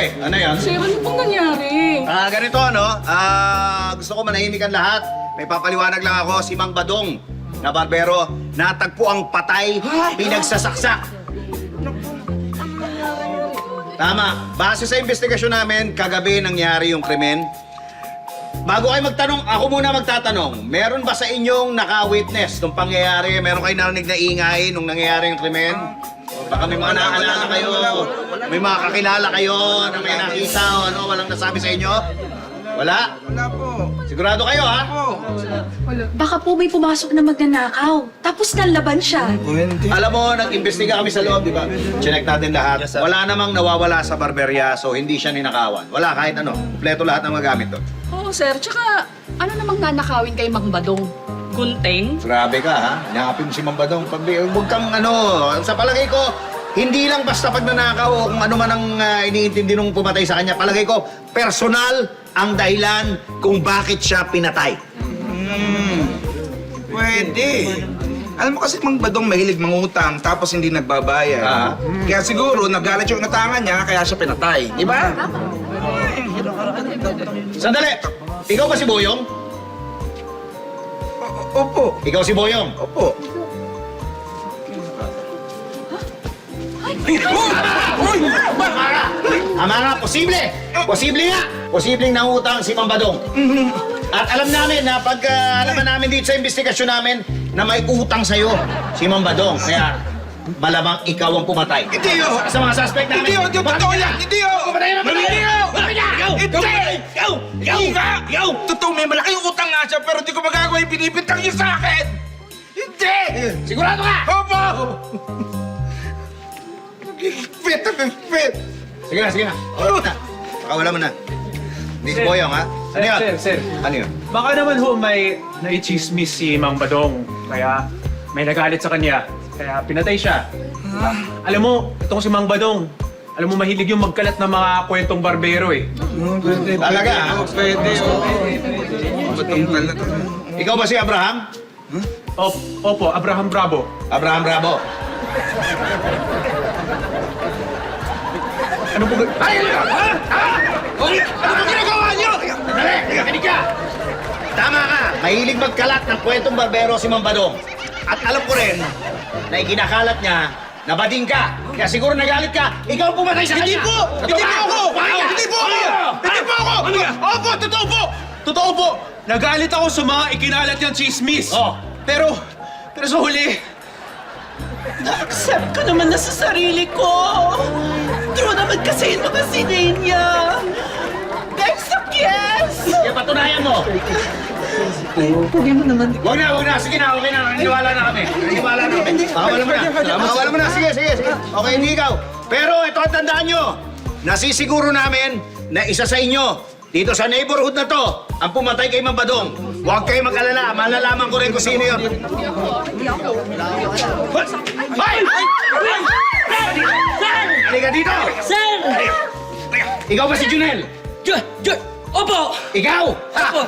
Okay, ano yan? Sir, ano pong nangyari? Ganito gusto ko manahimik ang lahat. May papaliwanag lang ako, si Mang Badong na barbero, natagpo ang patay, pinagsasaksak. Tama. Base sa investigasyon namin, kagabi nangyari yung krimen. Bago kayo magtanong, ako muna magtatanong. Meron ba sa inyong naka-witness nung pangyayari? Meron kayo narinig na ingay nung nangyayari yung krimen? Baka may mga naaalala kayo, may mga kakilala kayo na may nakita o ano, walang nasabi sa inyo? Wala? Wala po. Sigurado kayo, ha? Baka po may pumasok na magnanakaw. Tapos nanlaban siya. Alam mo, nag-imbestiga kami sa loob, di ba? Chinek natin lahat. Wala namang nawawala sa barberya, so hindi siya ninakawan. Wala kahit ano. Kompleto lahat ng mga gamit doon. Oo, sir. Tsaka, ano namang nanakawin kay Mang Badong? Gunting? Grabe ka, ha? Nakapin si Mambadong. Huwag kang sa palagay ko, hindi lang basta pag nanakaw o kung ano man ang iniintindi nung pumatay sa kanya. Palagay ko, personal ang dahilan kung bakit siya pinatay. Pwede. Alam mo kasi Mang Badong mahilig mangutang tapos hindi nagbabayad. Kaya siguro nagalit yung natangan niya kaya siya pinatay. Di ba? Sandali! Ikaw ba si Boyong? Opo. Ikaw si Boyong? Opo. Amara, posible! Posible nga! Posibleng nangutang si Mambadong. At alam namin na pag alaman namin dito sa investigasyon namin na may utang sa'yo si Mambadong. Kaya malamang ikaw ang pumatay. Hindi yo! Sa mga suspect namin. Hindi yo! Hindi yo! Totoo yan! Hindi yo! Pumatay na! Hindi yo! Hindi! Ikaw! Ikaw! Totoo, may malaking utang nga siya pero hindi ko magagawa yung binibintang niyo sa akin! Hindi! Sigurado ka! Opo! Higpit ang higpit! Sige na, sige na. Pakawala mo na. Hindi si Boyong, ha? Ano yun? Sir. Ano yun? Baka naman ho may naichismis si Mang Badong. Kaya may nagalit sa kanya. Kaya pinatay siya. Alam mo, itong si Mang Badong, alam mo mahilig yung magkalat ng mga kwentong barbero eh. Talaga, ha? Pwede. Batong pala to. Ikaw ba si Abraham? Opo, Abraham Bravo. Abraham Bravo. Ano po? Ay! Ano ba ginagawa niyo? Dali! Kinig ka! Tama ka! Mahilig magkalat ng kwentong barbero si Mambadong. At alam ko rin na ikinakalat niya na bading ka. Kaya siguro nagalit ka, ikaw ang pumatay sa kanya! Hindi po! Hindi po ako! Hindi po ako! Hindi po ako! Opo! Totoo po! Totoo po! Nagalit ako sa mga ikinalat niyang chismis. Oh. Pero sa huli, Na-accept ko naman na sa sarili ko. True naman kasi yung mga sinay niya. Next up, yes! Kaya patunayan mo! Pugin mo naman. Huwag na! Sige na, okay na. Naniwala na kami. Naniwala na kami. Pakawala mo na. Pakawala mo na. Sige. Okay, hindi ikaw. Pero ito ang tandaan nyo. Nasisiguro namin na isa sa inyo, dito sa neighborhood na to, ang pumatay kay Mambadong. Huwag kayo mag-alala. Malalaman ko rin kung sino yun. Hoy! Halika dito! Sir! Ikaw ba si Junel? Opo! Ikaw? Opo!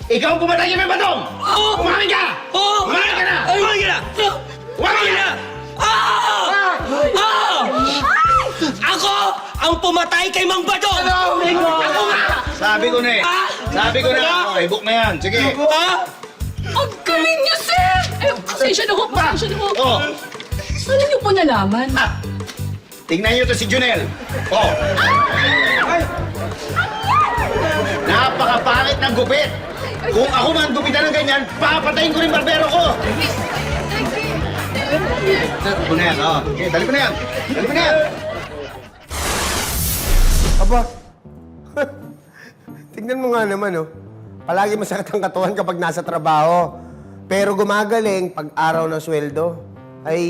Ikaw ang pumatay kay Mambadong! Oo! Kumain ka! Oo! Kumain ka na! Kumain ka na! Kumain ka na! Ako ang pumatay kay Mang Badong! Ako nga! Sabi ko na eh. Sabi ko na. Okay, book na yan. Sige. Ha? Ang galing niyo, sir! Pasensya na ho. Oh, Ano niyo po nalaman? tingnan niyo to si Junel. Oh. Napakapangit ng gupit. Kung ako man gupitan ng ganyan, papatayin ko rin barbero ko. Dali ko na yan, oh. Okay, dali ko na yan. Dali ko na yan. Aba, tignan mo nga naman, oh. Palagi masakit ang katawan kapag nasa trabaho. Pero gumagaling pag araw ng sweldo. Ay,